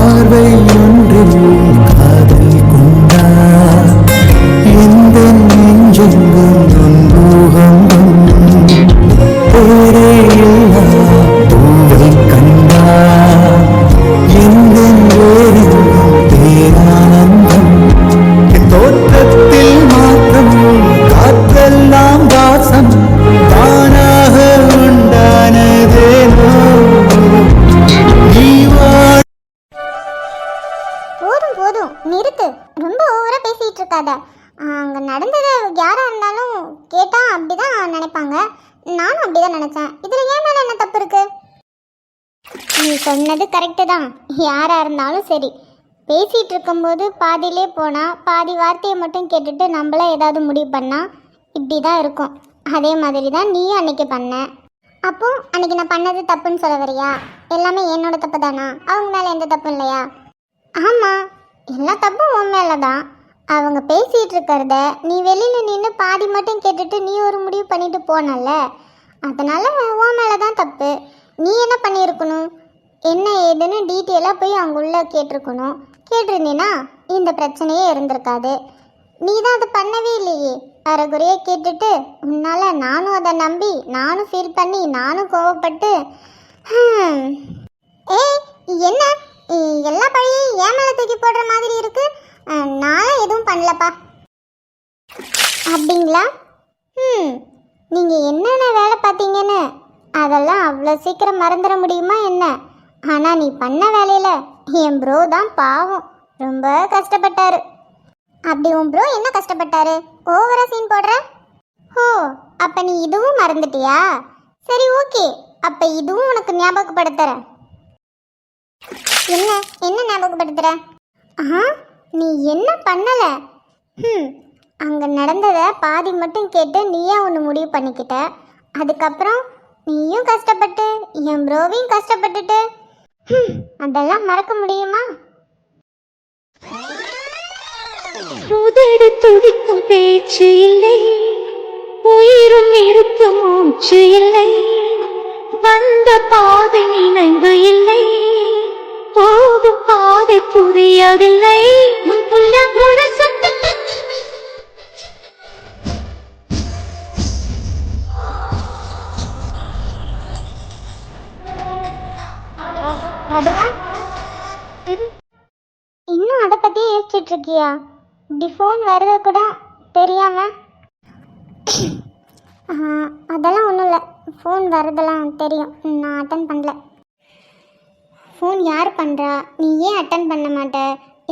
பார்வை ஒன்றில் காதல் கொண்டா எந்த நெஞ்செங்கும் நொன்பூகம்பம் பேரே இல்லா பூவை கண்டா எந்த வேறெங்கும் பேரானந்தம் தோற்றத்தில் மாற்றம் காற்றெல்லாம் வாசம் தானாக உண்டானதேனோ நீ போதும் போதும் நிறுத்து. ரொம்ப ஓவரா பேசிட்டு இருக்காத. அங்க நடந்தது யாரா இருந்தாலும் கேட்டா அப்படிதான் நினைப்பாங்க. நானும் அப்படிதான் நினைச்சேன். இதுல ஏன் மேல என்ன தப்பு இருக்கு? நீ சொன்னது கரெக்டு தான். யாரா இருந்தாலும் சரி, பேசிட்டு இருக்கும்போது பாதியிலே போனா பாதி வார்த்தையை மட்டும் கேட்டுட்டு நம்மள ஏதாவது முடிவு பண்ணா இப்படி தான் இருக்கும். அதே மாதிரி தான் நீயும் அன்னைக்கு பண்ண. அப்போ அன்னைக்கு நான் பண்ணது தப்புன்னு சொல்ல வரியா? எல்லாமே என்னோட தப்பு தானா? அவங்க மேல எந்த தப்பும் இல்லையா? ஆமாம், எல்லா தப்பும் உன் மேலே தான். அவங்க பேசிகிட்டு இருக்கிறத நீ வெளியில் நின்று பாதி மட்டும் கேட்டுட்டு நீ ஒரு முடிவு பண்ணிட்டு போனல, அதனால் உன் மேலே தான் தப்பு. நீ என்ன பண்ணியிருக்கணும், என்ன ஏதுன்னு டீட்டெயிலாக போய் அவங்க உள்ள கேட்டிருக்கணும். கேட்டிருந்தீன்னா இந்த பிரச்சனையே இருந்திருக்காது. நீ தான் அதை பண்ணவே இல்லையே. அரைகுறையாக கேட்டுட்டு உன்னால் நானும் அதை நம்பி நானும் ஃபீல் பண்ணி நானும் கோவப்பட்டு ஏய் என்ன எல்லா பழியும் ஏன் மேலே தூக்கி போடுற மாதிரி இருக்கு? நான் எதுவும் பண்ணலப்பா. அப்படிங்களா? நீங்கள் என்னென்ன வேலை பார்த்தீங்கன்னு அதெல்லாம் அவ்வளோ சீக்கிரம் மறந்துட முடியுமா என்ன? ஆனால் நீ பண்ண வேலையில் என் ப்ரோ தான் பாவம் ரொம்ப கஷ்டப்பட்டாரு. அப்படி உன் ப்ரோ என்ன கஷ்டப்பட்டாரு? ஓவரா சீன் போடுற? ஓ, அப்போ நீ இதுவும் மறந்துட்டியா? சரி ஓகே, அப்போ இதுவும் உனக்கு ஞாபகப்படுத்துகிறேன். என்ன என்ன ஞாபகப்படுத்துற? நீ என்ன பண்ணல? அங்கே நடந்ததை பாதி மட்டும் கேட்டு நீயே ஒன்று முடிவு பண்ணிக்கிட்ட. அதுக்கப்புறம் நீயும் கஷ்டப்பட்டு என் ப்ரோவையும் கஷ்டப்பட்டுட்டு அதெல்லாம் மறக்க முடியுமா? உதடு துடிக்கும் பேச்சு இல்லை, உயிரும் இருப்பு மூச்சு இல்லை, வந்த பாதை நினைவு இல்லை, போகும் பாதை புரியவில்லை. இன்னும் அதை பத்தி யோசிச்சுட்டு இருக்கியா? இப்படி ஃபோன் வர்றத கூட தெரியாம? அதெல்லாம் ஒன்றும் இல்லை, ஃபோன் வர்றதெல்லாம் தெரியும், நான் அட்டன் பண்ணல. ஃபோன் யார் பண்ணுறா, நீ ஏன் அட்டன் பண்ண மாட்ட,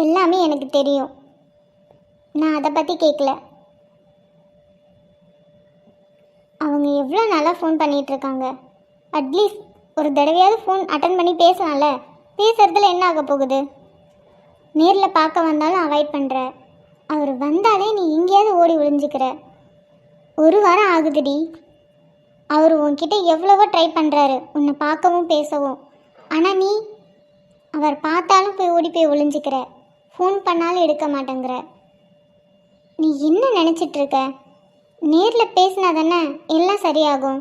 எல்லாமே எனக்கு தெரியும். நான் அதை பற்றி கேட்கல. அவங்க எவ்வளோ நாளாக ஃபோன் பண்ணிகிட்ருக்காங்க. அட்லீஸ்ட் ஒரு தடவையாவது ஃபோன் அட்டன் பண்ணி பேசலாம்ல. பேசுகிறதுல என்ன ஆக போகுது? நேரில் பார்க்க வந்தாலும் அவாய்ட் பண்ணுற. அவர் வந்தாலே நீ எங்கேயாவது ஓடி ஒளிஞ்சிக்கிற. ஒரு வாரம் ஆகுதுடி. அவர் உன்கிட்ட எவ்வளவோ ட்ரை பண்ணுறாரு உன்னை பார்க்கவும் பேசவும். ஆனால் நீ அவர் பார்த்தாலும் போய் ஓடி போய் ஒளிஞ்சிக்கிற. ஃபோன் பண்ணாலும் எடுக்க மாட்டேங்கிற. நீ என்ன நினச்சிட்ருக்க? நேரில் பேசினா தானே எல்லாம் சரியாகும்.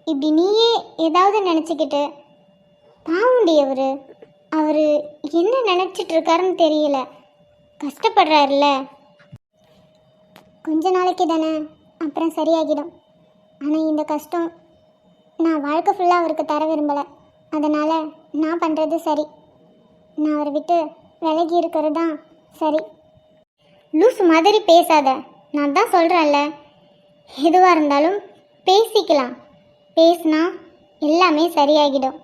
இப்படி நீயே ஏதாவது நினச்சிக்கிட்டு பாவுண்டி அவர் என்ன நினச்சிட்ருக்காருன்னு தெரியல. கஷ்டப்படுறாருல்ல. கொஞ்ச நாளைக்கு தானே, அப்புறம் சரியாகிடும். ஆனால் இந்த கஷ்டம் நான் வாழ்க்கை ஃபுல்லாக அவருக்கு தர விரும்பலை. அதனால் நான் பண்ணுறது சரி. நான் அவரை விட்டு விலகி இருக்கிறது தான் சரி. லூஸ் மாதிரி பேசாத. நான் தான் சொல்கிறேன்ல, எதுவாக இருந்தாலும் பேசிக்கலாம். பேசினா எல்லாமே சரியாகிடும்.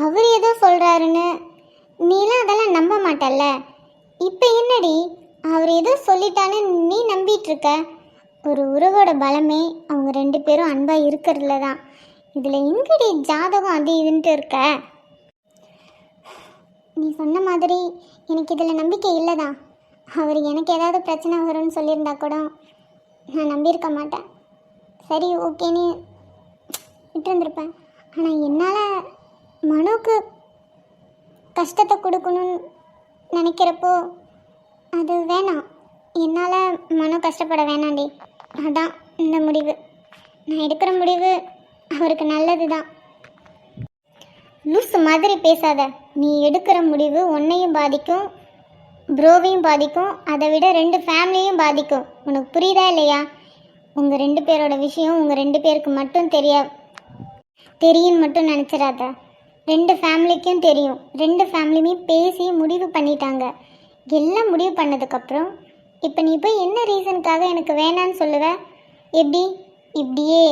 அவர் ஏதோ சொல்கிறாருன்னு நீலாம் அதெல்லாம் நம்ப மாட்டல்ல. இப்போ என்னடி அவர் ஏதோ சொல்லிட்டான்னு நீ நம்பிகிட்ருக்க? ஒரு உறவோட பலமே அவங்க ரெண்டு பேரும் அன்பாக இருக்கிறதுல தான். இதில் எங்கடி ஜாதகம் அது இதுன்ட்டு இருக்க? நீ சொன்ன மாதிரி எனக்கு இதில் நம்பிக்கை இல்லை தான். அவர் எனக்கு ஏதாவது பிரச்சனை வரும்னு சொல்லியிருந்தா கூட நான் நம்பியிருக்க மாட்டேன். சரி ஓகேன்னு விட்டுருந்துருப்பேன். ஆனால் என்னால் மனோக்கு கஷ்டத்தை கொடுக்கணும்னு நினைக்கிறப்போ அது வேணாம். என்னால் மனோ கஷ்டப்பட வேணாண்டி. அதான் இந்த முடிவு. நான் எடுக்கிற முடிவு அவருக்கு நல்லது தான். லூஸ் மாதிரி பேசாத. நீ எடுக்கிற முடிவு உன்னையும் பாதிக்கும், ப்ரோவையும் பாதிக்கும், அதை விட 2 ஃபேமிலியும் பாதிக்கும். உனக்கு புரியுதா இல்லையா? உங்கள் 2 பேரோட விஷயம் உங்கள் 2 பேருக்கு மட்டும் தெரியும்னு மட்டும் நினச்சிடாத. 2 ஃபேமிலிக்கும் தெரியும். 2 ஃபேமிலியுமே பேசி முடிவு பண்ணிட்டாங்க. எல்லாம் முடிவு பண்ணதுக்கப்புறம் இப்போ நீ போய் என்ன ரீசனுக்காக எனக்கு வேணான்னு சொல்லுவ? எப்படி இப்படியே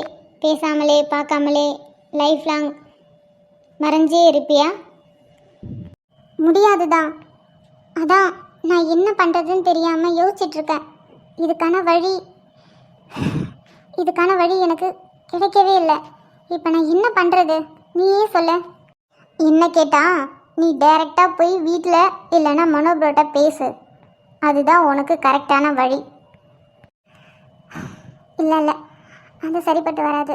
பேசாமலே பார்க்காமலே லைஃப் லாங் மறைஞ்சே இருப்பியா? முடியாதுதான். அதான் நான் என்ன பண்ணுறதுன்னு தெரியாமல் யோசிச்சிட்ருக்கேன். இதுக்கான வழி எனக்கு கிடைக்கவே இல்லை. இப்போ நான் என்ன பண்ணுறது நீயே சொல்ல. என்ன கேட்டா நீ டைரெக்டாக போய் வீட்டில் இல்லைன்னா மனோப்ரோட்ட பேசு. அதுதான் உனக்கு கரெக்டான வழி. இல்லை அது சரிப்பட்டு வராது.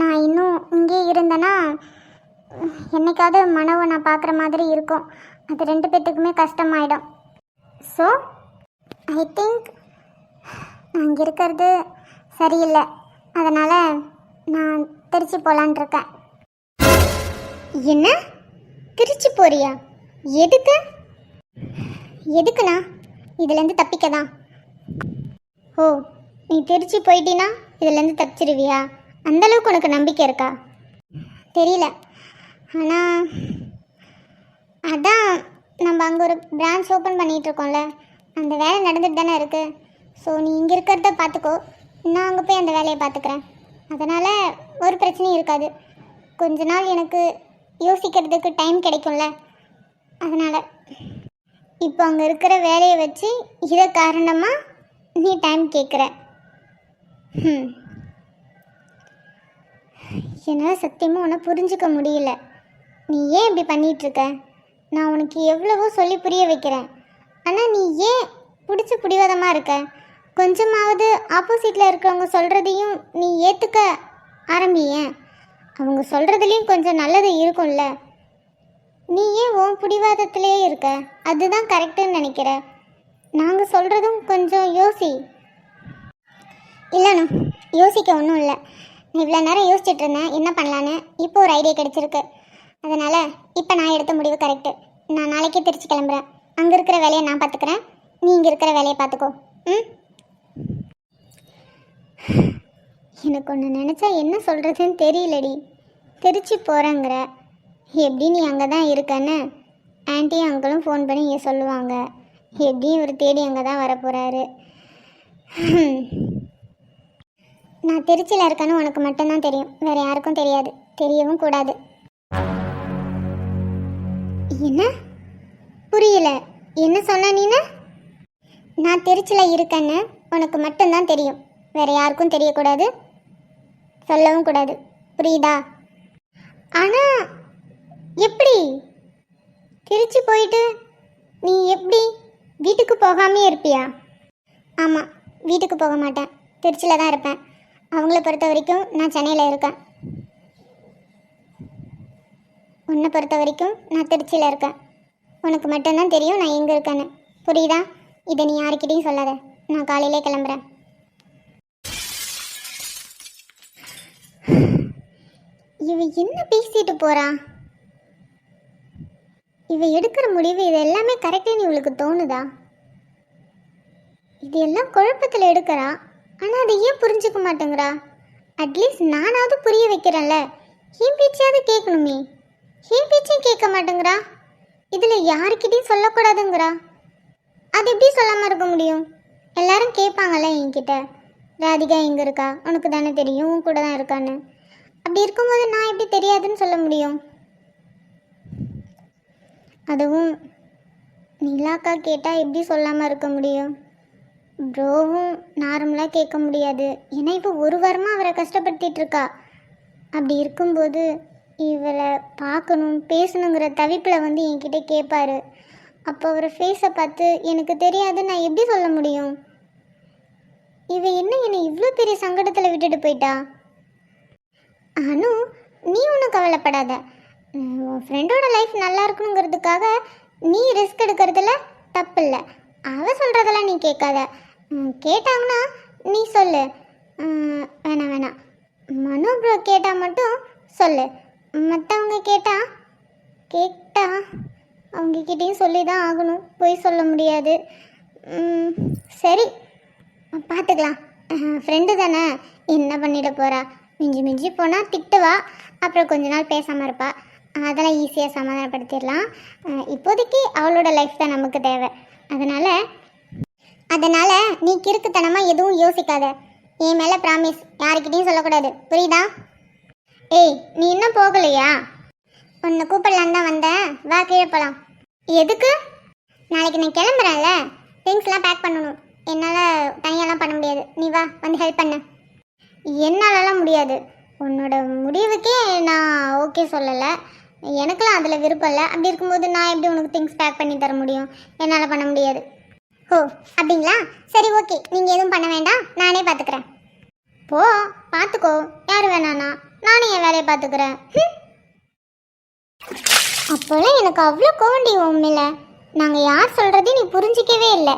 நான் இன்னும் இங்கே இருந்தேன்னா என்னைக்காவது மனோவை நான் பார்க்குற மாதிரி இருக்கும். அது 2 பேர்த்துக்குமே கஷ்டமாயிடும். ஸோ ஐ திங்க் நான் இங்கே இருக்கிறது சரியில்லை. அதனால் நான் திருச்சி போகலான் இருக்கேன். என்ன திருச்சி போறியா? எதுக்குண்ணா? இதுலேருந்து தப்பிக்க தான். ஓ, நீ திருச்சி போயிட்டீன்னா இதுலேருந்து தப்பிச்சிருவியா? அந்தளவுக்கு உனக்கு நம்பிக்கை இருக்கா? தெரியல. ஆனால் அதான் நம்ம அங்கே ஒரு பிரான்ச் ஓப்பன் பண்ணிகிட்ருக்கோம்ல, அந்த வேலை நடந்துட்டு தானே இருக்குது. ஸோ நீ இங்கே இருக்கிறத பார்த்துக்கோ, நான் அங்கே போய் அந்த வேலையை பார்த்துக்கிறேன். அதனால் ஒரு பிரச்சனையும் இருக்காது. கொஞ்ச நாள் எனக்கு யோசிக்கிறதுக்கு டைம் கிடைக்கும்ல. அதனால் இப்போ அங்கே இருக்கிற வேலையை வச்சு இதை காரணமாக நீ டைம் கேட்குற. என்னால் சத்தியமாக உன்னை புரிஞ்சுக்க முடியல. நீ ஏன் இப்படி பண்ணிகிட்ருக்க? நான் உனக்கு எவ்வளவோ சொல்லி புரிய வைக்கிறேன். ஆனால் நீ ஏன் பிடிவாதமாக இருக்க? கொஞ்சமாவது ஆப்போசிட்டில் இருக்கிறவங்க சொல்கிறதையும் நீ ஏற்றுக்க ஆரம்பியேன். அவங்க சொல்கிறதுலேயும் கொஞ்சம் நல்லது இருக்கும்ல. நீ ஏன் உன் பிடிவாதத்திலே இருக்க? அதுதான் கரெக்டுன்னு நினைக்கிற. நாங்கள் சொல்கிறதும் கொஞ்சம் யோசி. இல்லைண்ணா, யோசிக்க ஒன்றும் இல்லை. நான் இவ்வளோ நேரம் யோசிச்சுட்டு இருந்தேன் என்ன பண்ணலான்னு. இப்போ ஒரு ஐடியா கிடச்சிருக்கு. அதனால் இப்போ நான் எடுத்த முடிவு கரெக்டு. நான் நாளைக்கே திருச்சி கிளம்புறேன். அங்கே இருக்கிற வேலையை நான் பார்த்துக்கிறேன், நீ இங்கே இருக்கிற வேலையை பார்த்துக்கோ. எனக்கு ஒன்று நினச்சா என்ன சொல்கிறதுன்னு தெரியலடி. திருச்சி போகிறேங்கிற, எப்படி நீ அங்கே தான் இருக்கன்னு ஆன்ட்டியும் அங்கிளும் ஃபோன் பண்ணி இங்கே சொல்லுவாங்க. எப்படியும் இவர் தேடி அங்கே தான் வரப்போகிறாரு. நான் திருச்சியில் இருக்கேன்னு உனக்கு மட்டும்தான் தெரியும், வேறு யாருக்கும் தெரியாது, தெரியவும் கூடாது. என்ன புரியல? என்ன சொன்ன நீனு? நான் திருச்சியில் இருக்கேன்னு உனக்கு மட்டும்தான் தெரியும், வேறு யாருக்கும் தெரியக்கூடாது, சொல்லவும் கூடாது. புரியுதா? ஆனால் எப்படி திருச்சி போயிட்டு நீ எப்படி வீட்டுக்கு போகாமே இருப்பியா? ஆமாம், வீட்டுக்கு போக மாட்டேன், திருச்சியில் தான் இருப்பேன். அவங்கள பொறுத்த வரைக்கும் நான் சென்னையில் இருக்கேன். உன்னை பொறுத்த வரைக்கும் நான் திருச்சியில் இருக்கேன். உனக்கு மட்டும்தான் தெரியும் நான் எங்கே இருக்கேன்னு. புரியுதா? இதை நீ யாருக்கிட்டையும் சொல்லாத. நான் காலையிலே கிளம்புறேன். இவ என்ன பேசிட்டு போறா? இவ எடுக்கிற முடிவு இது எல்லாமே கரெக்டாக இவளுக்கு தோணுதா? இது எல்லாம் குழப்பத்தில் எடுக்கிறா, ஆனால் அதை ஏன் புரிஞ்சுக்க மாட்டேங்கிறா? அட்லீஸ்ட் நானாவது புரிய வைக்கிறேன்ல, என் பேச்சையாவது கேட்கணுமே. என் பேச்சையும் கேட்க மாட்டேங்கிறா. இதில் யாருக்கிட்டையும் சொல்லக்கூடாதுங்கிறா. அது எப்படி சொல்லாமல் இருக்க முடியும்? எல்லாரும் கேட்பாங்கல்ல என்கிட்ட, ராதிகா எங்கே இருக்கா, உனக்கு தானே தெரியும், உன் கூட தான் இருக்கான்னு. அப்படி இருக்கும்போது நான் எப்படி தெரியாதுன்னு சொல்ல முடியும்? அதுவும் நிலாக்கா கேட்டால் எப்படி சொல்லாமல் இருக்க முடியும்? ப்ரோவும் நார்மலாக கேட்க முடியாது, ஏன்னா இப்போ ஒரு வாரமாக அவரை கஷ்டப்படுத்திட்டு இருக்கா. அப்படி இருக்கும்போது இவரை பார்க்கணும் பேசணுங்கிற தவிப்பில் வந்து என்கிட்ட கேட்பாரு. அப்போ அவரை ஃபேஸை பார்த்து எனக்கு தெரியாது நான் எப்படி சொல்ல முடியும்? இவ என்ன என்னை இவ்வளோ பெரிய சங்கடத்தில் விட்டுட்டு போயிட்டா? அனு, நீ ஒன்றும் கவலைப்படாத. உன் ஃப்ரெண்டோட லைஃப் நல்லா இருக்கணுங்கிறதுக்காக நீ ரிஸ்க் எடுக்கிறதுல தப்பு இல்லை. அவள் சொல்கிறதெல்லாம் நீ கேட்காத. கேட்டாங்கன்னா நீ சொல்லு. வேணாம், மனோ ப்ரோ கேட்டால் மட்டும் சொல்லு. மற்றவங்க கேட்டால் கேட்டா அவங்கக்கிட்டேயும் சொல்லி தான் ஆகணும், போய் சொல்ல முடியாது. சரி பார்த்துக்கலாம். ஃப்ரெண்டு தானே, என்ன பண்ணிட போகிறா? மிஞ்சி மிஞ்சி போனால் திட்டுவா, அப்புறம் கொஞ்ச நாள் பேசாமல் இருப்பா. அதெல்லாம் ஈஸியாக சமாதானப்படுத்திடலாம். இப்போதைக்கு அவளோட லைஃப் தான் நமக்கு தேவை. அதனால் நீ கிறுக்குத்தனமாக எதுவும் யோசிக்காத. என் மேலே ப்ராமிஸ், யாருக்கிட்டையும் சொல்லக்கூடாது, புரியுதா? ஏய், நீ இன்னும் போகலையா? உன்னை கூப்பிடலான்னு தான் வந்தேன், வா கீழே போகலாம். எதுக்கு? நாளைக்கு நான் கிளம்புறேன்ல, திங்ஸ்லாம் பேக் பண்ணணும். என்னால் தனியாலாம் பண்ண முடியாது, நீ வா வந்து ஹெல்ப் பண்ண. என்னாலலாம் முடியாது. உன்னோட முடிவுக்கே நான் ஓகே சொல்லலை, எனக்கெல்லாம் அதில் விருப்பம் இல்லை. அப்படி இருக்கும்போது நான் எப்படி உனக்கு திங்ஸ் பேக் பண்ணி தர முடியும்? என்னால் பண்ண முடியாது. ஓ அப்படிங்களா? சரி ஓகே, நீங்கள் எதுவும் பண்ண வேண்டாம், நானே பார்த்துக்கிறேன். போ பார்த்துக்கோ, யார் வேணாண்ணா, நானே என் வேலையை பார்த்துக்கிறேன். அப்போல்லாம் எனக்கு அவ்வளோ கோவண்டி உண்மையில. நாங்கள் யார் சொல்கிறதையும் நீ புரிஞ்சிக்கவே இல்லை.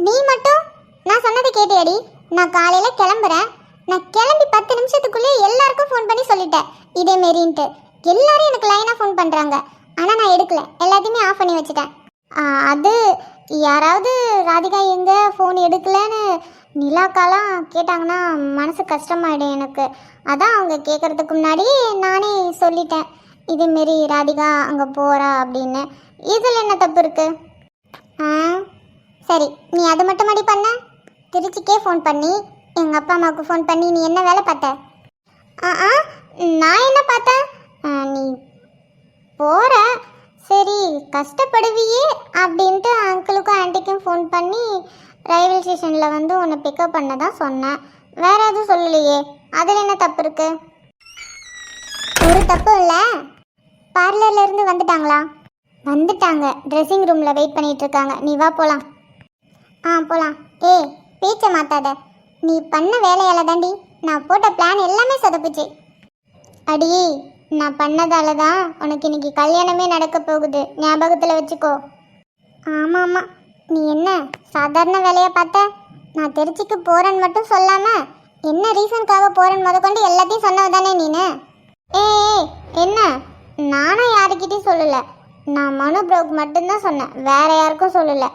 நீ மட்டும் நான் சொன்னதை கேட்டியாடி? நான் காலையில் கிளம்புறேன், நான் கிளம்பி 10 நிமிஷத்துக்குள்ளே எல்லாருக்கும் ஃபோன் பண்ணி சொல்லிட்டேன் இதே மாரின்ட்டு. எல்லாரும் எனக்கு லைனாக ஃபோன் பண்ணுறாங்க, ஆனால் நான் எடுக்கல, எல்லாத்தையுமே ஆஃப் பண்ணி வச்சுட்டேன். அது யாராவது ராதிகா எங்கே ஃபோன் எடுக்கலன்னு நிலாக்காலாம் கேட்டாங்கன்னா மனசு கஷ்டமாயிடும் எனக்கு. அதான் அவங்க கேட்குறதுக்கு முன்னாடி நானே சொல்லிட்டேன், இதேமாரி ராதிகா அங்கே போகிறா அப்படின்னு. இதில் என்ன தப்பு இருக்குது? சரி, நீ அது மட்டும் மாடி பண்ண? திருச்சிக்கே ஃபோன் பண்ணி எங்கள் அப்பா அம்மாவுக்கு ஃபோன் பண்ணி நீ என்ன வேலை பார்த்த? நான் என்ன பார்த்தேன்? நீ போகிற, சரி கஷ்டப்படுவியே அப்படின்ட்டு அங்கிளுக்கும் ஆண்டிக்கும் ஃபோன் பண்ணி ரயில்வே ஸ்டேஷனில் வந்து உன்னை பிக்கப் பண்ண தான் சொன்னேன். வேறு எதுவும் சொல்லலையே, அதில் என்ன தப்பு இருக்குது? ஒரு தப்பு இல்லை. பார்லர்லேருந்து வந்துட்டாங்களா? வந்துட்டாங்க, ட்ரெஸ்ஸிங் ரூமில் வெயிட் பண்ணிகிட்ருக்காங்க. நீ வா போகலாம். போகலாம். ஏய் பேச்சை மாற்றாத, நீ பண்ண வேலையால் தாண்டி நான் போட்ட பிளான் எல்லாமே சொதப்புச்சு. அடி, நான் பண்ணதால தான் உனக்கு இன்னைக்கு கல்யாணமே நடக்க போகுது, ஞாபகத்தில் வச்சுக்கோ. ஆமாம், நீ என்ன சாதாரண வேலையை பார்த்த? நான் திருச்சிக்கு போகிறேன்னு மட்டும் சொல்லாமல் என்ன ரீசனுக்காக போகிறேன்னு முதற்கொண்டு எல்லாத்தையும் சொன்னவ தானே நீனு? ஏய் என்ன, நானும் யாருக்கிட்டையும் சொல்லலை, நான் மனு ப்ரோக்கு மட்டும்தான் சொன்னேன், வேற யாருக்கும் சொல்லலை.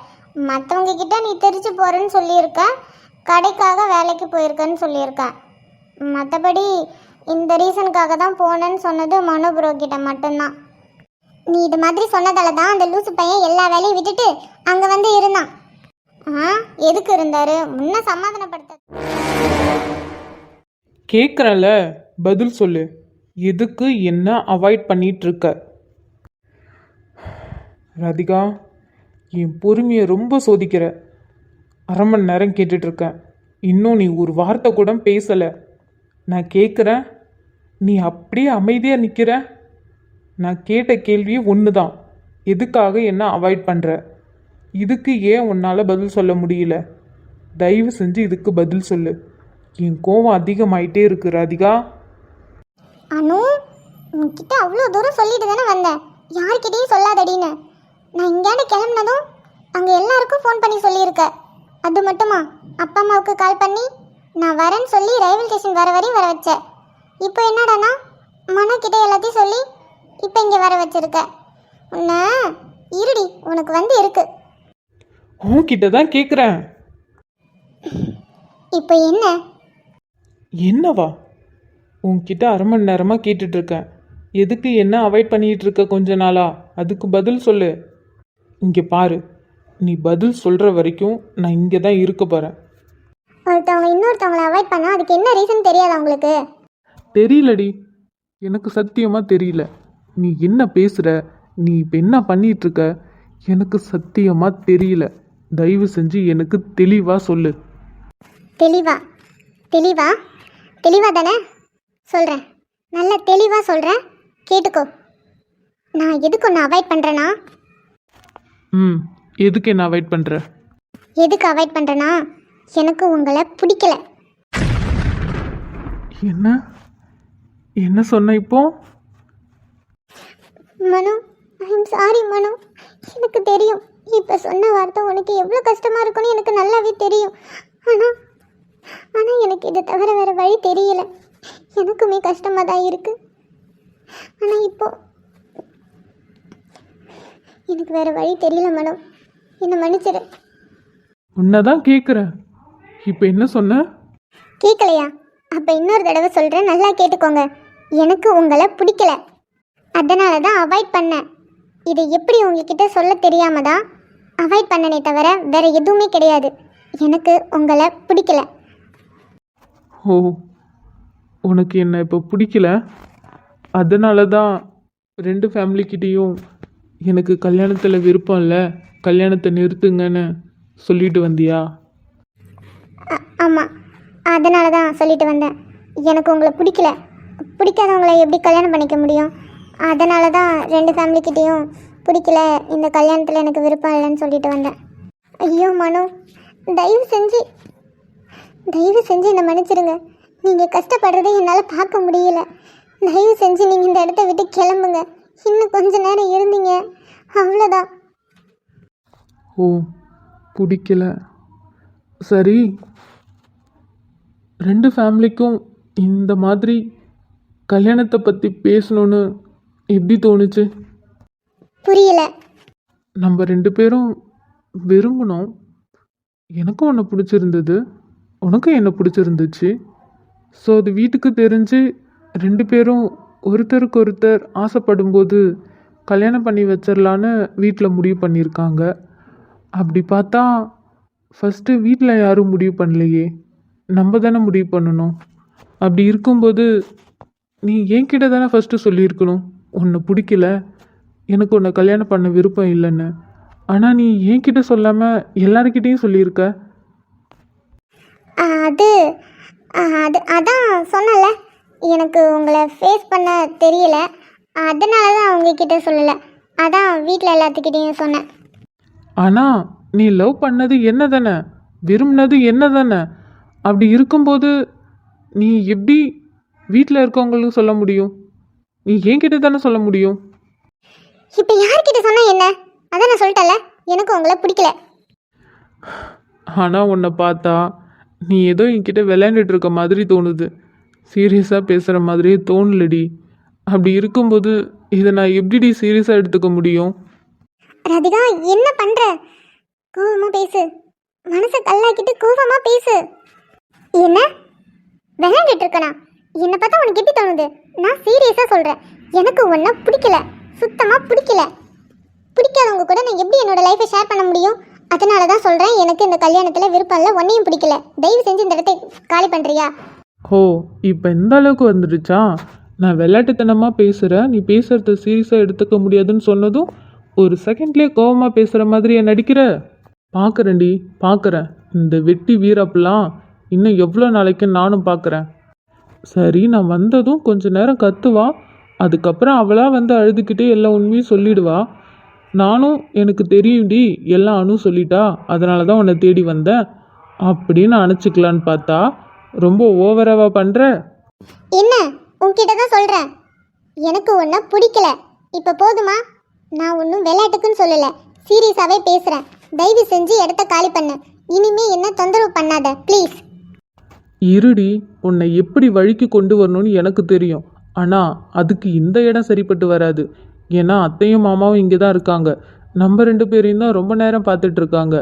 மற்றவங்க கிட்ட நீ திருச்சி போகிறேன்னு சொல்லியிருக்க, கடைக்காக வேலைக்கு போயிருக்கேன்னு சொல்லியிருக்கேன். மற்றபடி இந்த ரீசனுக்காக தான் போனேன்னு சொன்னது மனு ப்ரோ கிட்ட மட்டும்தான். நீ இது மாதிரி சொன்னதால தான் அந்த லூசு பையன் எல்லா வேலையும் விட்டுட்டு அங்கே வந்து இருந்தான். எதுக்கு இருந்தாரு? முன்ன சமாதானப்படுத்த கேட்குறல, பதில் சொல்லு. எதுக்கு என்ன அவாய்ட் பண்ணிட்டு இருக்க? ராதிகா, என் பொறுமையை ரொம்ப சோதிக்கிற. 1/2 மணி நேரம் கேட்டுட்ருக்கேன், இன்னும் நீ ஒரு வார்த்தை கூட பேசலை. நான் கேட்குறேன், நீ அப்படியே அமைதியாக நிற்கிற. நான் கேட்ட கேள்வி ஒன்று தான், எதுக்காக என்ன அவாய்ட் பண்ணுற? இதுக்கு ஏன் உன்னால் பதில் சொல்ல முடியல? தயவு செஞ்சு இதுக்கு பதில் சொல்லு. என் கோவம் அதிகமாயிட்டே இருக்கு ராதிகா. அனு, உன்கிட்ட அவ்வளோ தூரம் சொல்லிட்டு தானே வந்தேன், யார்கிட்டையும் சொல்லாதடின்னு. நான் இங்கேயாண்டு கிளம்புனதும் அங்கே எல்லாருக்கும் ஃபோன் பண்ணி சொல்லியிருக்க. அது மட்டுமா, அப்பா அம்மாவுக்கு கால் பண்ணி நான் வரேன்னு சொல்லி ரயில்வே ஸ்டேஷன் வர வரையும் வர வச்சேன். இப்போ என்னடானா மனு கிட்டே எல்லாத்தையும் சொல்லி இப்போ இங்கே வர வச்சிருக்க. உன்னை இருடி, உனக்கு வந்து இருக்கு. உன்கிட்ட தான் கேட்குறேன். இப்போ என்ன? என்னவா? உன்கிட்ட 1/2 மணி நேரமாக கேட்டுட்ருக்கேன், எதுக்கு என்ன அவாய்ட் பண்ணிகிட்டு இருக்க கொஞ்ச நாளா? அதுக்கு பதில் சொல்லு. இங்கே பாரு, நீ பதில் சொல்கிற வரைக்கும் நான் இங்கே தான் இருக்க போகிறேன். ஒருத்தவங்க இன்னொருத்தவங்களை அவாய்ட் பண்ணால் அதுக்கு என்ன ரீசன் தெரியாதா உங்களுக்கு? தெரியலடி, எனக்கு சத்தியமாக தெரியல. நீ என்ன பேசுகிற, நீ இப்போ என்ன பண்ணிகிட்ருக்க, எனக்கு சத்தியமாக தெரியல. தயவு செஞ்சு எனக்கு தெளிவாக சொல்லு. தெளிவா தெளிவா தெளிவா தானே சொல்கிறேன், நல்ல தெளிவாக சொல்கிறேன், கேட்டுக்கோ. நான் எதுக்கு ஒன்று அவாய்ட் பண்ணுறேன்னா, எதுக்கு என்ன அவாய்ட் பண்ணுற? எதுக்கு அவாய்ட் பண்ணுறேன்னா, எனக்கு உங்களை பிடிக்கல. என்ன என்ன சொன்ன இப்போ? மனு, ஐம் சாரி மனு. எனக்கு தெரியும் இப்போ சொன்ன வார்த்தை உனக்கு எவ்வளோ கஷ்டமாக இருக்குன்னு எனக்கு நல்லாவே தெரியும். ஆனால் எனக்கு இதை தவிர வேறு வழி தெரியல. எனக்குமே கஷ்டமாக தான் இருக்குது. ஆனால் இப்போ எனக்கு வேற வழி தெரியல மனோ, என்னை மன்னிச்சிடு. உன்னதான் கேட்குறேன். இப்போ என்ன சொன்ன? கேட்கலையா? அப்போ இன்னொரு தடவை சொல்கிறேன், நல்லா கேட்டுக்கோங்க. எனக்கு உங்களை பிடிக்கல, அதனால தான் அவாய்ட் பண்ணேன். இதை எப்படி உங்ககிட்ட சொல்ல தெரியாம தான் அவாய்ட் பண்ணனே தவிர வேற எதுவுமே கிடையாது. எனக்கு உங்களை பிடிக்கல. ஓ, உனக்கு என்ன இப்போ பிடிக்கல, அதனால தான் ரெண்டு ஃபேமிலிக்கிட்டேயும் எனக்கு கல்யாணத்தில் விருப்பம் இல்லை, கல்யாணத்தை நிறுத்துங்கன்னு சொல்லிட்டு வந்தியா? ஆமாம், அதனால தான் சொல்லிட்டு வந்தேன். எனக்கு உங்களை பிடிக்கல, பிடிக்காதவங்களை எப்படி கல்யாணம் பண்ணிக்க முடியும்? அதனால தான் ரெண்டு ஃபேமிலிக்கிட்டேயும் பிடிக்கல, இந்த கல்யாணத்தில் எனக்கு விருப்பம் இல்லைன்னு சொல்லிட்டு வந்தேன். ஐயோ மனோ, தயவு செஞ்சு என்னை மன்னிச்சிடுங்க. நீங்கள் கஷ்டப்படுறதை என்னால் பார்க்க முடியல. தயவு செஞ்சு நீங்கள் இந்த இடத்த விட்டு கிளம்புங்க. இன்னும் கொஞ்ச நேரம் இருந்தீங்க, அவ்வளோதான். ஓ, பிடிக்கல. சரி, ரெண்டு ஃபேமிலிக்கும் இந்த மாதிரி கல்யாணத்தை பற்றி பேசணுன்னு எப்படி தோணுச்சு? புரியல. நம்ம ரெண்டு பேரும் விரும்பினோம். எனக்கும் உன்னை பிடிச்சிருந்தது, உனக்கும் என்னை பிடிச்சிருந்துச்சு. ஸோ அது வீட்டுக்கு தெரிஞ்சு ரெண்டு பேரும் ஒருத்தருக்கு ஒருத்தர் ஆசைப்படும்போது கல்யாணம் பண்ணி வச்சிடலான்னு வீட்டில் முடிவு பண்ணியிருக்காங்க. அப்படி பார்த்தா ஃபஸ்ட்டு வீட்டில் யாரும் முடிவு பண்ணலையே, நம்ம தானே முடிவு பண்ணணும். அப்படி இருக்கும்போது நீ என்கிட்ட தானே ஃபஸ்ட்டு சொல்லியிருக்கணும் உன்னை பிடிக்கல, எனக்கு உன்னை கல்யாணம் பண்ண விருப்பம் இல்லைன்னு. ஆனால் நீ என்கிட்ட சொல்லாமல் எல்லாருக்கிட்டேயும் சொல்லியிருக்க. அது அது அதான் சொன்னல, எனக்கு உங்களை ஃபேஸ் பண்ண தெரியல, அதனால தான் உங்ககிட்ட சொல்லலை. அதான் வீட்டில் எல்லாத்துக்கிட்டேயும் சொன்னேன். ஆனால் நீ லவ் பண்ணது என்ன தானே, விரும்பினது என்ன தானே. அப்படி இருக்கும்போது நீ எப்படி வீட்டில் இருக்கவங்களுக்கு சொல்ல முடியும்? நீ என்கிட்ட தானே சொல்ல முடியும். இப்போ யார்கிட்ட சொன்னா என்ன? அதான் நான் சொல்லிட்டல, எனக்கு உங்களை பிடிக்கல. ஆனால் உன்னை பார்த்தா நீ ஏதோ என்கிட்ட விளையாண்டுட்டு இருக்க மாதிரி தோணுது, சீரியஸாக பேசுகிற மாதிரியே தோணலடி. அப்படி இருக்கும்போது இதை நான் எப்படிடி சீரியஸாக எடுத்துக்க முடியும்? ராதிகா, என்ன பண்ற? கோவமா பேசு, மனசை கல்லாக்கிட்டு கோவமா பேசு. என்ன விளையாண்டுட்டு இருக்கனா? என்னை பார்த்தா உனக்கு எப்படி தோணுது? நான் சீரியஸாக சொல்கிறேன், எனக்கு உன்னை பிடிக்கல, சுத்தமாக பிடிக்கல. பிடிக்காதவங்க கூட நான் எப்படி என்னோட லைஃப்பை ஷேர் பண்ண முடியும்? அதனால தான் சொல்கிறேன், எனக்கு இந்த கல்யாணத்தில் விருப்பம் இல்லை, ஒன்றையும் பிடிக்கல. தயவு செஞ்சு இந்த இடத்தை காலி பண்ணுறியா? ஓ, இப்போ எந்த அளவுக்கு வந்துடுச்சா? நான் விளையாட்டுத்தனமாக பேசுகிறேன், நீ பேசுகிறத சீரியஸாக எடுத்துக்க முடியாதுன்னு சொன்னதும் ஒரு செகண்ட்லேயே கோவமாக பேசுகிற மாதிரி நடிக்கிற. பார்க்குறேன்டி, பார்க்குறேன். இந்த வெட்டி வீரப்பெல்லாம் இன்னும் எவ்வளோ நாளைக்கு நானும் பார்க்குறேன். சரி, நான் வந்ததும் கொஞ்ச நேரம் கத்துவா, அதுக்கப்புறம் அவளாக வந்து அழுதுகிட்டே எல்லா உண்மையும் சொல்லிடுவா. நானும் எனக்கு தெரியும்டி எல்லாம் அனு சொல்லிட்டா, அதனால தான் உன்னை தேடி வந்தேன் அப்படின்னு அணைச்சிக்கலான்னு பார்த்தா ரொம்ப ஓவராவா பண்ணுற. என்ன உன்கிட்ட தான் சொல்கிறேன், எனக்கு ஒன்றை பிடிக்கல. இப்போ போதுமா? நான் ஒன்றும் விளையாட்டுக்குன்னு சொல்லலை, சீரியஸாகவே பேசுகிறேன். தயவு செஞ்சு இடத்த காலி பண்ணு. இனிமே என்ன தொந்தரவு பண்ணாத ப்ளீஸ். இருடி, உன்னை எப்படி வழிக்கு கொண்டு வரணும்னு எனக்கு தெரியும். ஆனால் அதுக்கு இந்த இடம் சரிப்பட்டு வராது. ஏன்னா அத்தையும் மாமாவும் இங்கே தான் இருக்காங்க, நம்ம ரெண்டு பேரையும் தான் ரொம்ப நேரம் பார்த்துட்டு இருக்காங்க.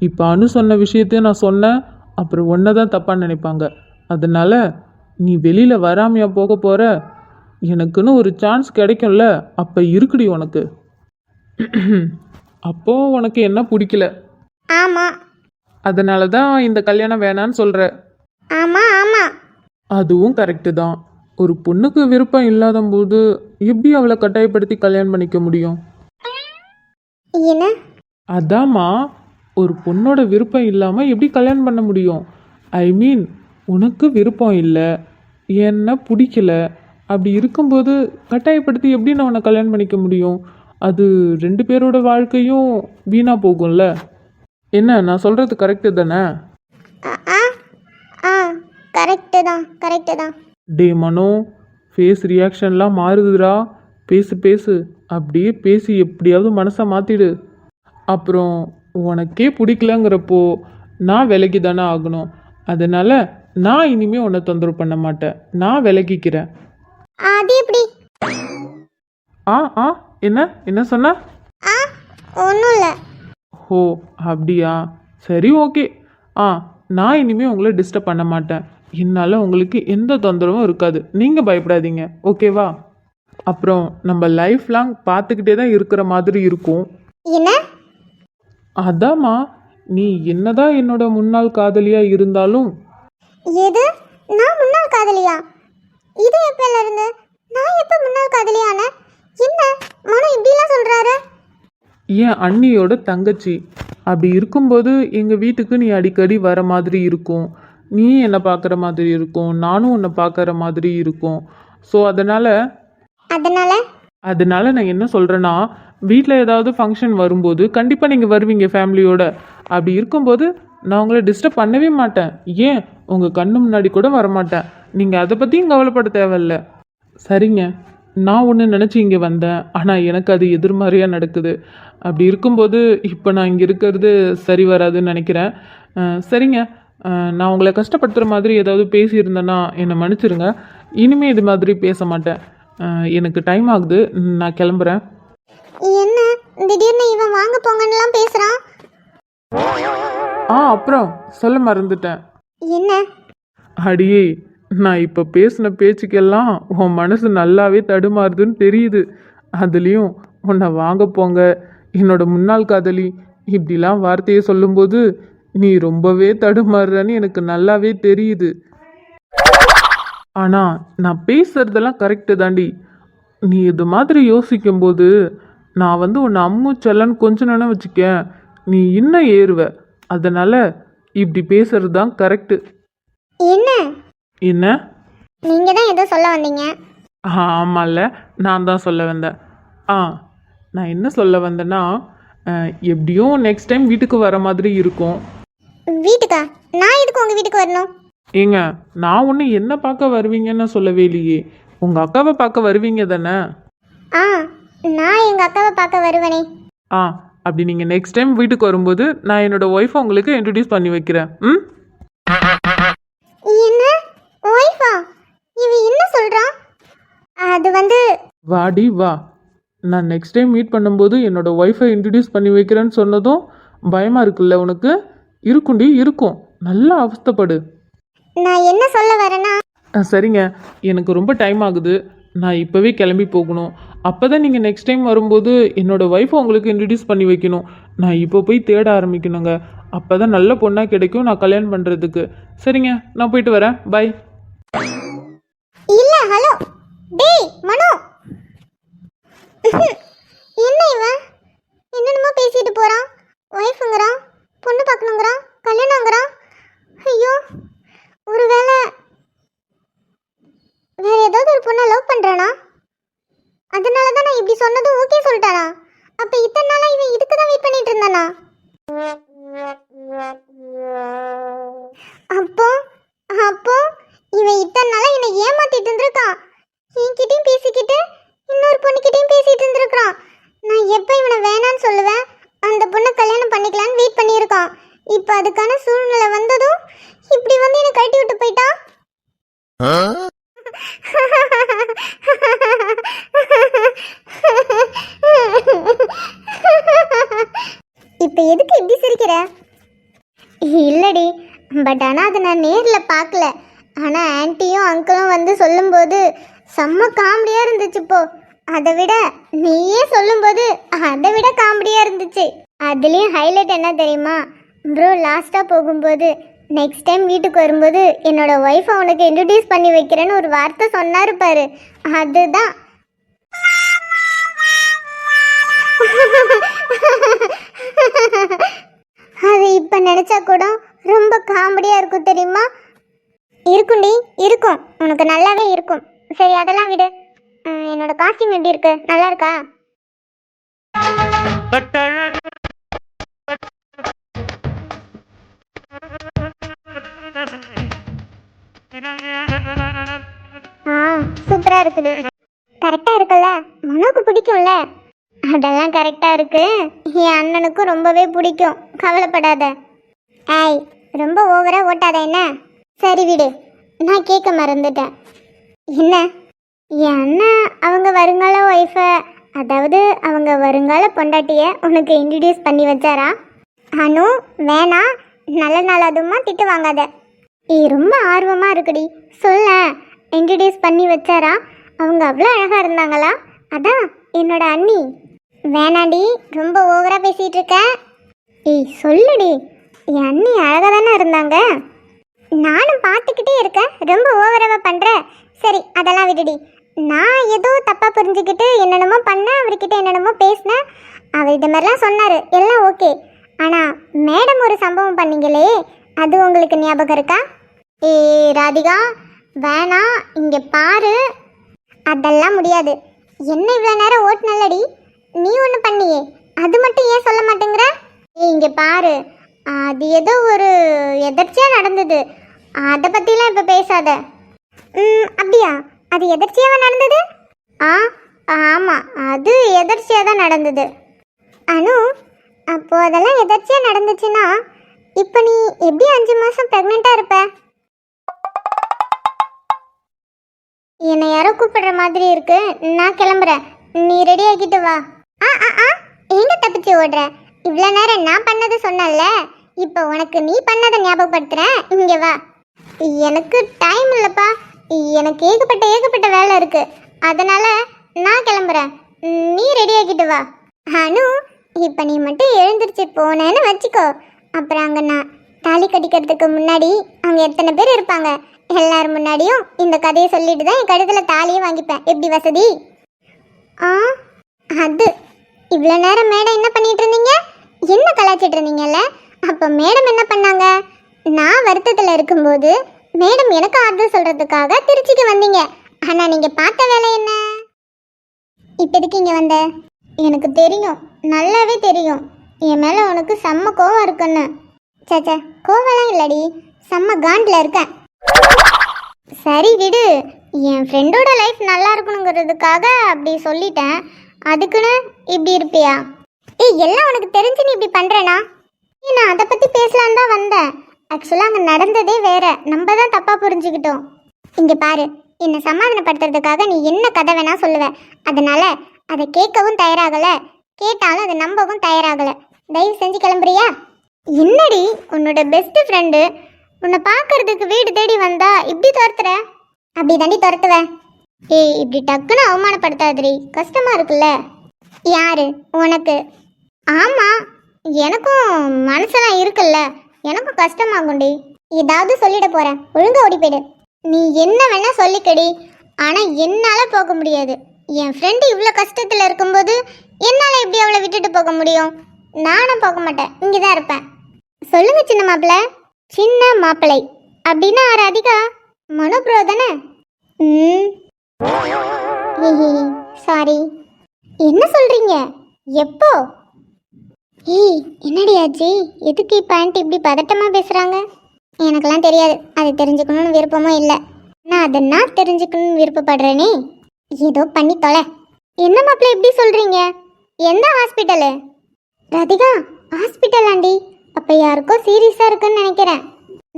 இப்போ அனு சொன்ன விஷயத்தையும் நான் சொன்னேன், அப்புறம் ஒன்றை தான் தப்பாக நினைப்பாங்க. அதனால நீ வெளியில் வராமையா போக போகிற? எனக்குன்னு ஒரு சான்ஸ் கிடைக்கும்ல, அப்போ இருக்குடி உனக்கு. அப்போ உனக்கு என்ன பிடிக்கல, ஆமாம் அதனால தான் இந்த கல்யாணம் வேணான்னு சொல்கிற. ஆமாம் ஆமாம். அதுவும் கரெக்டு தான். ஒரு பொண்ணுக்கு விருப்பம் இல்லாத போது எப்படி அவளை கட்டாயப்படுத்தி கல்யாணம் பண்ணிக்க முடியும்? என்ன? அதாம்மா, ஒரு பொண்ணோட விருப்பம் இல்லாமல் எப்படி கல்யாணம் பண்ண முடியும்? ஐ மீன், உனக்கு விருப்பம் இல்லை, என்ன பிடிக்கல, அப்படி இருக்கும்போது கட்டாயப்படுத்தி எப்படி நான் உன்னை கல்யாணம் பண்ணிக்க முடியும்? அது ரெண்டு பேரோட வாழ்க்கையும் வீணாக போகும்ல. என்ன, நான் சொல்கிறது கரெக்டு தானே? ஆ ஆ கரெக்டு தான், கரெக்டு தான். டே மனோ, ஃபேஸ் ரியாக்ஷன்லாம் மாறுதுடா. பேசு பேசு, அப்படியே பேசி எப்படியாவது மனசை மாற்றிடு. அப்புறம் உனக்கே பிடிக்கலங்கிறப்போ நான் விலகி தானே ஆகணும். அதனால் நான் இனிமேல் உன்னை தொந்தரவு பண்ண மாட்டேன், நான் விலகிக்கிறேன். அது எப்படி? ஆ ஆ என்ன என்ன சொன்ன? ஆ ஒன்றும் இல்லை. ஓ அப்படியா, சரி ஓகே. நான் இனிமேல் உங்களை டிஸ்டர்ப் பண்ண மாட்டேன். என்னால் உங்களுக்கு எந்த தொந்தரவும் இருக்காது, நீங்கள் பயப்படாதீங்க, ஓகேவா? அப்புறம் நம்ம லைஃப் லாங் பார்த்துக்கிட்டே தான் இருக்கிற மாதிரி இருக்கும். என்ன? அதாம்மா, நீ என்னதான் என்னோட முன்னாள் காதலியாக இருந்தாலும். எது? நான் முன்னாள் காதலியா? இது எப்பல இருந்து? நான் எப்போ முன்னாள் காதலியான? என்ன மனு இப்படிலாம் சொல்கிறாரு? என் அண்ணியோட தங்கச்சி. அப்படி இருக்கும்போது எங்கள் வீட்டுக்கு நீ அடிக்கடி வர மாதிரி இருக்கும், நீ என்னை பார்க்குற மாதிரி இருக்கும், நானும் உன்னை பார்க்குற மாதிரி இருக்கும். ஸோ அதனால் நான் என்ன சொல்கிறேன்னா, வீட்டில் ஏதாவது ஃபங்க்ஷன் வரும்போது கண்டிப்பாக நீங்கள் வருவீங்க ஃபேமிலியோட. அப்படி இருக்கும்போது நான் உங்களை டிஸ்டர்ப் பண்ணவே மாட்டேன். ஏன் உங்கள் கண்ணு முன்னாடி கூட வரமாட்டேன். நீங்கள் அதை பற்றியும் கவலைப்பட தேவையில்ல. சரிங்க, நான் ஒன்று நினச்சி இங்கே வந்தேன், ஆனால் எனக்கு அது எதிர்மறையாக நடக்குது. அப்படி இருக்கும்போது இப்போ நான் இங்கே இருக்கிறது சரி வராதுன்னு நினைக்கிறேன். சரிங்க, நான் உங்களை கஷ்டப்படுத்துகிற மாதிரி ஏதாவது பேசியிருந்தேன்னா என்னை மன்னிச்சிருங்க. இனிமேல் இது மாதிரி பேச மாட்டேன். எனக்கு டைம் ஆகுது, நான் கிளம்புறேன். என்ன திடீர்னு இவன் வாங்க போங்கன்னுலாம் பேசுகிறான்? அப்புறம் சொல்ல மறந்துட்டேன். என்ன? அடியே, நான் இப்போ பேசின பேச்சுக்கெல்லாம் உன் மனசு நல்லாவே தடுமாறுதுன்னு தெரியுது. அதுலேயும் உன்னை வாங்க போங்க, என்னோட முன்னாள் காதலி, இப்படிலாம் வார்த்தையை சொல்லும்போது நீ ரொம்பவே தடுமாறுறன்னு எனக்கு நல்லாவே தெரியுது. ஆனால் நான் பேசுறதெல்லாம் கரெக்டு தாண்டி. நீ இது மாதிரி யோசிக்கும்போது நான் உன்னை அம்மு செல்லன்னு கொஞ்சம் நினை வச்சுக்க, நீ இன்னும் ஏறுவ. அதனால் இப்படி பேசுறது தான் கரெக்டு. என்ன? என்ன? நீங்கள் தான் ஏதோ சொல்ல வந்தீங்க. ஆமாம்ல, நான் தான் சொல்ல வந்தேன். நான் என்ன சொல்ல வந்தேன்னா, எப்படியும் நெக்ஸ்ட் டைம் வீட்டுக்கு வர மாதிரி இருக்கும். வீட்டுக்கா? நான் எதுக்கு உங்கள் வீட்டுக்கு வரணும்? ஏங்க, நான் ஒன்று என்ன பார்க்க வருவீங்கன்னு சொல்லவே இல்லையே, உங்கள் அக்காவை பார்க்க வருவீங்க தானே? நான் எங்கள் அக்காவை பார்க்க வருவேனே. அப்படி நீங்கள் நெக்ஸ்ட் டைம் வீட்டுக்கு வரும்போது நான் என்னோடய ஒய்ஃபை உங்களுக்கு இன்ட்ரடியூஸ் பண்ணி வைக்கிறேன். என்ன ஒய்ஃபா? இவன் என்ன சொல்கிறான்? அது வாடி வா, நான் நெக்ஸ்ட் டைம் மீட் பண்ணும்போது என்னோட ஒய்ஃபை இன்ட்ரடியூஸ் பண்ணி வைக்கிறேன்னு சொன்னதும் பயமாக இருக்குல்ல உனக்கு? இருக்குண்டி, இருக்கும், நல்லா அவஸ்தைப்படு. நான் என்ன சொல்ல வரேன்னா, சரிங்க, எனக்கு ரொம்ப டைம் ஆகுது, நான் இப்போவே கிளம்பி போகணும். அப்போ தான் நீங்கள் நெக்ஸ்ட் டைம் வரும்போது என்னோடய ஒய்ஃபை உங்களுக்கு இன்ட்ரடியூஸ் பண்ணி வைக்கணும். நான் இப்போ போய் தேட ஆரம்பிக்கணுங்க, அப்போ தான் நல்ல பொண்ணாக கிடைக்கும் நான் கல்யாணம் பண்ணுறதுக்கு. சரிங்க, நான் போயிட்டு வரேன், பை. இல்லை, ஹலோ டேய் மனோ. என்ன இவன் என்னென்னமோ பேசிட்டு போகிறான்? ஒய்ஃபுங்கிறான், பொண்ணு பார்க்கணுங்கிறான், கல்யாணங்கிறான். ஐயோ, ஒருவேளை வேற ஏதாவது ஒரு பொண்ணை லவ் பண்ணுறானா? அதனால தான் நான் இப்படி சொன்னதும் ஓகே சொல்லிட்டானா? அப்போ இத்தனை நாளாக இவன் இதுக்கு தான் வெயிட் பண்ணிட்டு இருந்தானா? அப்போ அப்போ இவன் இத்தனை நாளாக என்னை ஏமாத்திட்டு இருந்திருக்கான். என்கிட்டையும் பேசிக்கிட்டு இன்னொரு பொண்ணுக்கிட்டையும் பேசிட்டு இருந்திருக்கான். நான் எப்போ இவனை வேணான்னு சொல்லுவேன், அந்த பொண்ணை கல்யாணம் பண்ணிக்கலான்னு வெயிட் பண்ணியிருக்கான். இப்போ அதுக்கான சூழ்நிலை வந்ததும் இப்படி என்னை கட்டி விட்டு போயிட்டான். இப்போ எதுக்கு இப்படி சிரிக்கிற? இல்லடி, பட் ஆனால் அதை நான் நேரில் பார்க்கல. ஆனால் ஆன்ட்டியும் அங்கிளும் சொல்லும்போது செம்ம காமெடியாக இருந்துச்சு. இப்போ அதை விட நீயே சொல்லும்போது அதை விட காமெடியாக இருந்துச்சு. அதுலேயும் ஹைலைட் என்ன தெரியுமா ப்ரோ? லாஸ்ட்டாக போகும்போது நெக்ஸ்ட் டைம் வீட்டுக்கு வரும்போது என்னோட ஒய்ஃபை உனக்கு இன்ட்ரடியூஸ் பண்ணி வைக்கிறேன்னு ஒரு வார்த்தை சொன்னாரு பாரு, அதுதான். அது இப்போ நினச்சா கூட ரொம்ப காமெடியாக இருக்கும் தெரியுமா? இருக்குண்டி, இருக்கும், உனக்கு நல்லாவே இருக்கும். சரி அதெல்லாம் விடு. என்னோட காஸ்டியூம் எப்படி இருக்கு? நல்லா இருக்கா? சூப்பரா இருக்குது. கரெக்டா இருக்குல்ல? மனோக்கு பிடிக்கும்ல? அதெல்லாம் கரெக்டா இருக்கு. என் அண்ணனுக்கும் ரொம்பவே பிடிக்கும், கவலைப்படாத. ஏய், ரொம்ப ஓவரா ஓட்டாத என்ன? சரி விடு, நான் கேட்க மறந்துட்டேன். என்ன? என் அண்ணா அவங்க வருங்கால ஒய்ஃபை அதாவது அவங்க வருங்கால பொண்டாட்டிய உனக்கு இன்ட்ரடியூஸ் பண்ணி வச்சாரா? அனு வேணாம், நல்ல நாள் அதுமா திட்டு வாங்காத. ரொம்ப ஆர்வமாக இருக்குடி, சொல்ல. இன்ட்ரடியூஸ் பண்ணி வச்சாரா? அவங்க அவ்வளோ அழகாக இருந்தாங்களா? அதான் என்னோட அண்ணி. வேணாண்டி, ரொம்ப ஓவராக பேசிகிட்டு இருக்க. சொல்லுடி, என் அண்ணி அழகாக தானே இருந்தாங்க. நானும் பார்த்துக்கிட்டே இருக்கேன், ரொம்ப ஓவராக பண்ணுற. சரி அதெல்லாம் விடுடி. நான் ஏதோ தப்பாக புரிஞ்சுக்கிட்டு என்னென்னமோ பண்ணேன், அவர்கிட்ட என்னென்னமோ பேசினேன். அவர் இது மாதிரிலாம் சொன்னார், எல்லாம் ஓகே. ஆனால் மேடம் ஒரு சம்பவம் பண்ணீங்களே, அது உங்களுக்கு ஞாபகம் இருக்கா? ராதிகா வேணாம், இங்கே பாரு. அதெல்லாம் முடியாது. என்ன இவ்வளோ நேரம் ஓட்டுனல்லடி, நீ ஒன்று பண்ணியே, அது மட்டும் ஏன் சொல்ல மாட்டேங்கிற? இங்கே பாரு, அது ஏதோ ஒரு எதர்ச்சியாக நடந்தது, அதை பற்றிலாம் இப்போ பேசாத. அப்படியா? அது எதர்ச்சியாக நடந்தது? ஆமாம், அது எதர்ச்சியாக தான் நடந்தது. அனு, அப்போ அதெல்லாம் எதர்ச்சியாக நடந்துச்சுன்னா இப்போ நீ எப்படி 5 மாதம் ப்ரெக்னெண்ட்டாக இருப்ப? என்னை யாரோ கூப்பிடுற மாதிரி இருக்கு, நான் கிளம்புறேன். நீ ரெடி ஆகிட்டு வா. எங்க தப்பிச்சு ஓடுற? இவ்வளோ நேரம் நான் பண்ணது சொன்னல, இப்போ உனக்கு நீ பண்ணதை ஞாபகப்படுத்துறேன். இங்க வா. எனக்கு டைம் இல்லைப்பா, எனக்கு ஏகப்பட்ட வேலை இருக்கு, அதனால நான் கிளம்புறேன். நீ ரெடி ஆகிட்டு வா. அனு, இப்போ நீ மட்டும் எழுந்திருச்சு போனேன்னு வச்சுக்கோ, அப்புறம் அங்கே நான் தாலி கட்டிக்கிறதுக்கு முன்னாடி அங்கே எத்தனை பேர் இருப்பாங்க, எல்லாரும் முன்னாடியும் இந்த கதையை சொல்லிட்டு தான் என் கழுத்தில் தாலியை வாங்கிப்பேன். எப்படி வசதி? அது இவ்வளோ நேரம் மேடம் என்ன பண்ணிட்டு இருந்தீங்க? என்ன கலாச்சிட்டு இருந்தீங்கல்ல? அப்போ மேடம் என்ன பண்ணாங்க? நான் வருத்தத்தில் இருக்கும்போது மேடம் எனக்கு ஆறுதல் சொல்கிறதுக்காக திருச்சிக்கு வந்தீங்க. ஆனால் நீங்கள் பார்த்த வேலை என்ன? இப்போதைக்கு இங்கே வந்த எனக்கு தெரியும், நல்லாவே தெரியும், என் மேலே உனக்கு செம்ம கோவம் இருக்குன்னு. சேச்சா, கோவம்லாம் இல்லடி, செம்ம காண்டில் இருக்கேன். சரி விடு, என் ஃப்ரெண்டோட லைஃப் நல்லா இருக்கணுங்கிறதுக்காக அப்படி சொல்லிட்டேன், அதுக்குன்னு இப்படி இருப்பியா? எல்லாம் உனக்கு தெரிஞ்சு நீ இப்படி பண்ணுறேனா? நான் அதை பற்றி பேசலான்னு தான் வந்தேன். ஆக்சுவலாக அங்கே நடந்ததே வேற, நம்ம தான் தப்பாக புரிஞ்சுக்கிட்டோம். இங்கே பாரு, என்னை சமாதானப்படுத்துறதுக்காக நீ என்ன கதை வேணா சொல்லுவேன், அதனால அதை கேட்கவும் தயாராகலை, கேட்டாலும் அதை நம்பவும் தயாராகலை. தயவு செஞ்சு கிளம்புறியா? என்னடி, உன்னோட பெஸ்ட் ஃப்ரெண்டு உன்னை பார்க்கறதுக்கு வீடு தேடி வந்தா இப்படி துரத்துற? அப்படி தாண்டி துரத்துவேன். இப்படி டக்குன்னு அவமானப்படுத்தாதிரி, கஷ்டமா இருக்குல்ல. யாரு? உனக்கு? ஆமாம், எனக்கும் மனசெல்லாம் இருக்குல்ல, எனக்கும் கஷ்டமாகும்டி. ஏதாவது சொல்லிட போகிறேன், ஒழுங்கா ஓடி போயிடு. நீ என்ன வேணா சொல்லிக்கடி, ஆனால் என்னால் போக முடியாது. என் ஃப்ரெண்டு இவ்வளோ கஷ்டத்தில் இருக்கும்போது என்னால் எப்படி அவளை விட்டுட்டு போக முடியும்? நானும் போக மாட்டேன், இங்கே தான் இருப்பேன். சொல்லுங்க சின்ன மாப்பிள்ளை. சின்ன மாப்பிள்ளை அப்படின்னா ராதிகா மனோப்ரோ தானே? சாரி. என்ன சொல்கிறீங்க? எப்போ? என்னடி ஆச்சு? எதுக்கு இப்போ ஆண்டி இப்படி பதட்டமாக பேசுகிறாங்க? எனக்கெல்லாம் தெரியாது, அது தெரிஞ்சுக்கணும்னு விருப்பமும் இல்லை. நான் அதை நான் தெரிஞ்சுக்கணும்னு விருப்பப்படுறேனே. ஏதோ பண்ணி தொலை. என்ன மாப்பிள்ளை எப்படி சொல்கிறீங்க? எந்த ஹாஸ்பிட்டலு? Radhika hospital aunty. அப்போ யாருக்கோ சீரியஸாக இருக்குன்னு நினைக்கிறேன்.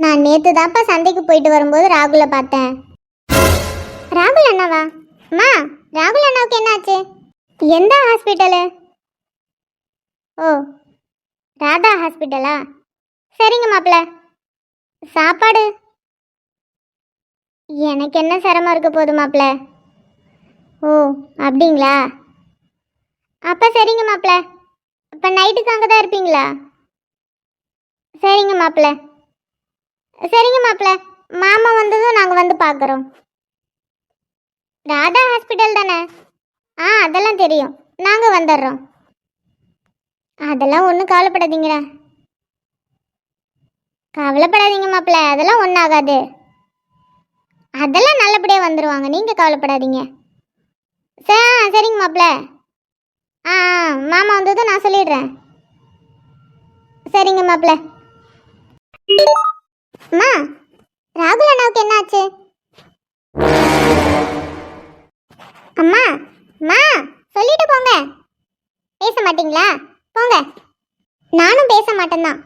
நான் நேற்று தான்ப்பா சந்தைக்கு போயிட்டு வரும்போது ராகுலை பார்த்தேன். ராகுல் அண்ணாவா? அம்மா, ராகுல் அண்ணாவுக்கு என்னாச்சு? எந்த ஹாஸ்பிட்டலு? ஓ, ராதா ஹாஸ்பிட்டலா? சரிங்க மாப்பிள்ள. சாப்பாடு எனக்கு என்ன சிரமம் இருக்க போகுது மாப்பிள்ள? ஓ அப்படிங்களா? அப்போ சரிங்க மாப்பிள்ள. அப்போ நைட்டுக்கு அங்கே தான் இருப்பீங்களா? சரிங்க மாப்பிள்ள. சரிங்க மாப்பிள்ள, மாமா வந்ததும் நாங்கள் வந்து பார்க்குறோம். ராதா ஹாஸ்பிட்டல் தானே? அதெல்லாம் தெரியும், நாங்கள் வந்துடுறோம். அதெல்லாம் ஒன்றும் கவலைப்படாதீங்கடா. கவலைப்படாதீங்க மாப்பிள்ள, அதெல்லாம் ஒன்றும் ஆகாது. அதெல்லாம் நல்லபடியாக வந்துடுவாங்க, நீங்கள் கவலைப்படாதீங்க. சரிங்க மாப்பிள்ள. மாமா வந்ததும் நான் சொல்லிடுறேன். சரிங்க மாப்பிள்ள. அம்மா, ராகுல் அண்ணாவுக்கு என்ன ஆச்சு? அம்மா சொல்லிட்டு போங்க. பேச மாட்டீங்களா? போங்க. நானும் பேச மாட்டேன்தான்.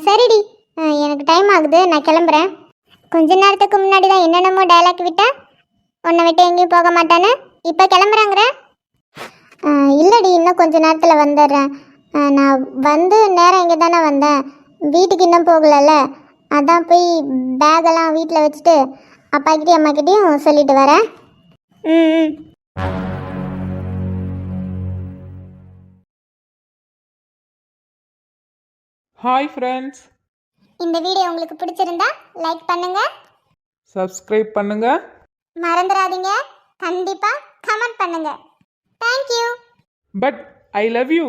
சரிடி, எனக்கு டைம் ஆகுது, நான் கிளம்புறேன். கொஞ்ச நேரத்துக்கு முன்னாடி தான் என்னென்னமோ டைலாக் விட்டா, உன்னை விட்டு எங்கேயும் போக மாட்டானே, இப்போ கிளம்புறாங்கிற. இல்லடி, இன்னும் கொஞ்ச நேரத்தில் வந்துடுறேன். நான் வந்து நேரம் இங்கே தானே வந்தேன், வீட்டுக்கு இன்னும் போகலல்ல, அதான் போய் பேகெல்லாம் வீட்டில் வச்சுட்டு அப்பாக்கிட்டையும் அம்மாக்கிட்டையும் சொல்லிட்டு வரேன். ம். ஹாய் ஃப்ரெண்ட்ஸ், இந்த வீடியோ உங்களுக்கு பிடிச்சிருந்தா லைக் பண்ணுங்க, சப்ஸ்கிரைப் பண்ணுங்க. மறந்துடாதீங்க, கண்டிப்பாக கமெண்ட் பண்ணுங்க. Thank you. But I love you.